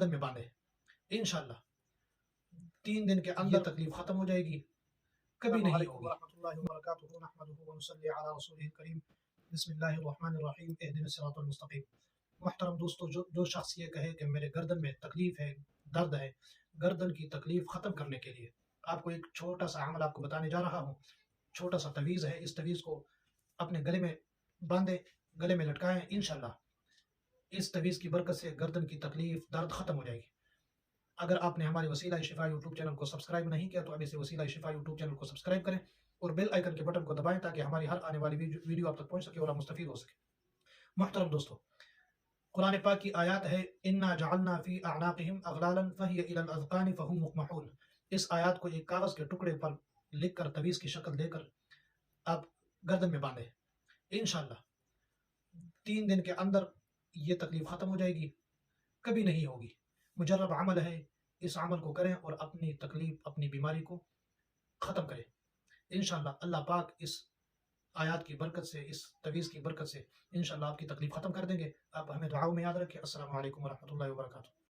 گردن میں باندھے، انشاءاللہ 3 دن کے اندر تکلیف ختم ہو جائے گی، کبھی نہیں ہوگی۔ ورحمۃ اللہ وبرکاتہ، نحمدہ ونصلی علی رسولہ الکریم، بسم اللہ الرحمن الرحیم، اہدنا الصراط المستقیم۔ محترم دوستو، جو شخص یہ کہے کہ میرے گردن میں تکلیف ہے، درد ہے، گردن کی تکلیف ختم کرنے کے لیے آپ کو ایک چھوٹا سا عمل آپ کو بتانے جا رہا ہوں۔ چھوٹا سا تویز ہے، اس تویز کو اپنے گلے میں باندھے، گلے میں لٹکائیں، انشاءاللہ اس تویز کی برکت سے گردن کی تکلیف، درد ختم ہو جائے گی۔ اگر آپ نے ہمارے وسیلہ شفا یوٹیوب چینل کو سبسکرائب نہیں کیا تو ابھی سے وسیلہ شفا یوٹیوب چینل کو سبسکرائب کریں اور بیل آئیکن کے بٹن کو دبائیں تاکہ ہماری ہر آنے والی ویڈیو آپ تک پہنچ سکے اور آپ مستفید ہو سکے۔ محترم دوستو، قرآن پاک کی آیات ہے انا جعلنا فی اعناقہم اغلالا فہی الی الاذقان فہم مقمحون۔ اس آیات کو ایک کاغذ کے ٹکڑے پر لکھ کر تویز کی شکل دے کر آپ گردن میں باندھیں، انشاءاللہ 3 دن کے اندر یہ تکلیف ختم ہو جائے گی، کبھی نہیں ہوگی۔ مجرب عمل ہے، اس عمل کو کریں اور اپنی تکلیف، اپنی بیماری کو ختم کریں، انشاءاللہ اللہ پاک اس آیات کی برکت سے، اس تویز کی برکت سے انشاءاللہ آپ کی تکلیف ختم کر دیں گے۔ آپ ہمیں دعاؤں میں یاد رکھیں۔ السلام علیکم ورحمۃ اللہ وبرکاتہ۔